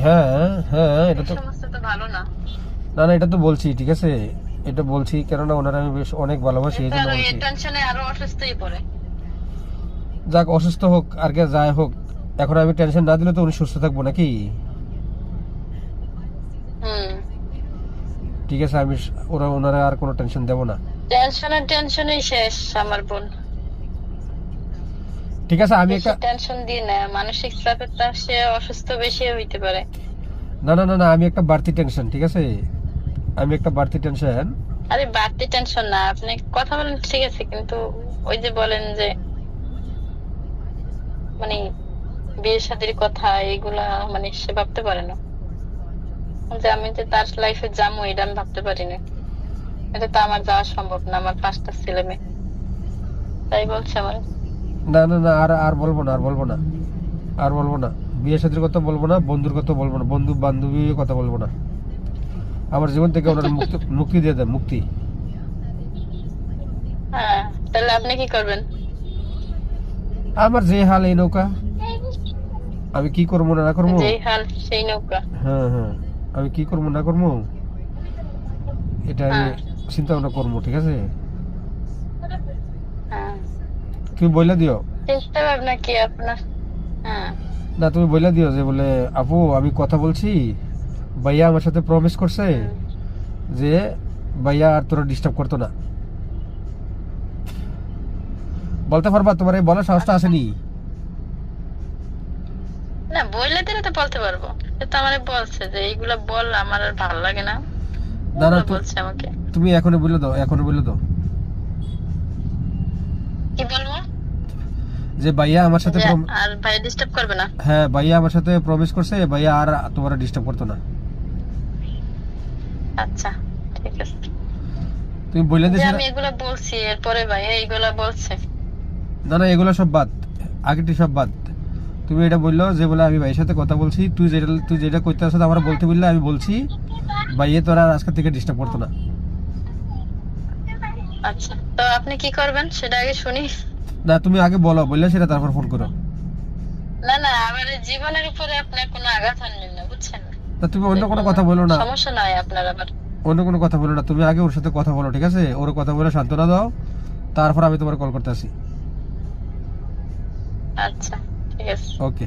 হ্যাঁ হ্যাঁ, এটা এই তো সমস্ত তো ভালো না। না না, এটা তো বলছি, ঠিক আছে, এটা বলছি কেননা ওনারা আমি বেশ অনেক ভালোবাসি, এই এতে জন্য আরো এই বলছি। টেনশনে আরো অসুস্থই পড়ে। যাক, অসুস্থ হোক আর কে যাই হোক, এখন আমি টেনশন না দিলে তো উনি সুস্থ থাকবো নাকি? হুম। ঠিক আছে, আমি ওনারা আর কোনো টেনশন দেবো না। টেনশনই শেষ আমার বোন। ঠিক আছে, আমি বেশি একটা, টেনশন দিয়ে না, মানসিক চাপে তার সে অসুস্থ বেশি হইতে পারে। না না না না, আমি একটা বাড়তি টেনশন, ঠিক আছে, আমি একটা বাড়তি টেনশন। আরে বাড়তি টেনশন না, আপনি কথা বলেন ঠিক আছে, কিন্তু ওই যে বলেন যে মানে বিয়ে শাদীর কথা এগুলা, মানে সে ভাবতে পারে না যে আমি যে তার লাইফে যাবো, এটা আমি ভাবতে পারি না। এটা তো আমার যাওয়া সম্ভব না, আমার 5টা ছেলে মেয়ে, তাই বলছে আমার। না না না, আর আর বলবো না, আর বলবো না, আর বলবো না। বিয়ে শাদীর কথা বলবো না, বন্ধুর কথা বলবো না, বন্ধু বান্ধবীর কথা বলবো না। আমার জীবন থেকে ওনারা মুক্তি মুক্তি দিয়ে দেন, মুক্তি। হ্যাঁ, তাহলে আপনি কি করবেন? আমার যে হাল এই নৌকা, আমি কি করবো না না করবো। যেই হাল সেই নৌকা। হ্যাঁ হ্যাঁ, আমি কি করবো না করবো, এটা আমি হ্যাঁ। চিন্তা ভাবনা করবো, ঠিক আছে। হ্যাঁ, তুমি বইলা দিও। চিন্তা ভাবনা কি আপনার? হ্যাঁ। না, তুমি বইলা দিও যে বলে, আপু আমি কথা বলছি, ভাইয়া আমার সাথে প্রমিস করছে হুম। যে ভাইয়া আর তোরা ডিস্টার্ব করতো না। বলতে পারবা? তোমার এই বলার সাহসটা আচ্ছা। আসেনি? না, বইলে দিলে তো বলতে পারবো। সে তো আমারে বলছে যে এইগুলা বল, আমার আর ভালো লাগে না, না না, এগুলো বলছে আমাকে। তুমি এখনই বলে দাও, এখনই বলে দাও কি বলবো? যে ভাইয়া আমার সাথে যে আর ভাই ডিস্টার্ব করবে না। হ্যাঁ, ভাইয়া আমার সাথে প্রমিস করছে, ভাইয়া আর তোমার ডিস্টার্ব করতো না। আচ্ছা, ঠিক আছে। তুমি বলে যে দিয়েছো না? আমি এগুলা বলছি, এরপরে ভাই এইগুলা বলছে। না না, এগুলো সব বাদ, আগেটি সব বাদ। তুমি এটা বললো যে বলে আমি ভাইয়ের সাথে কথা বলছি, তুই যেটা করতে আসো আমার বলতে বললে আমি বলছি ভাইয়ে তোরা আর আজকে থেকে ডিস্টার্ব করতো না। আচ্ছা, তো আপনি কি করবেন সেটা আগে শুনি। না, তুমি আগে বলো, বললে সেটা তারপর ফোন করো। না না, আমার এই জীবনের উপরে আপনার কোনো আঘাত আনবেন না, বুঝছেন? তা তুমি অন্য যে কোনো কোনো কথা বলো না, সমস্যা নয় আপনার আবার। অন্য কোনো কথা বলো না, তুমি আগে ওর সাথে কথা বলো, ঠিক আছে, ওর কথা বলে সান্ত্বনা দাও, তারপর আমি তোমার কল করতে আসি। আচ্ছা, ঠিক আছে। ওকে।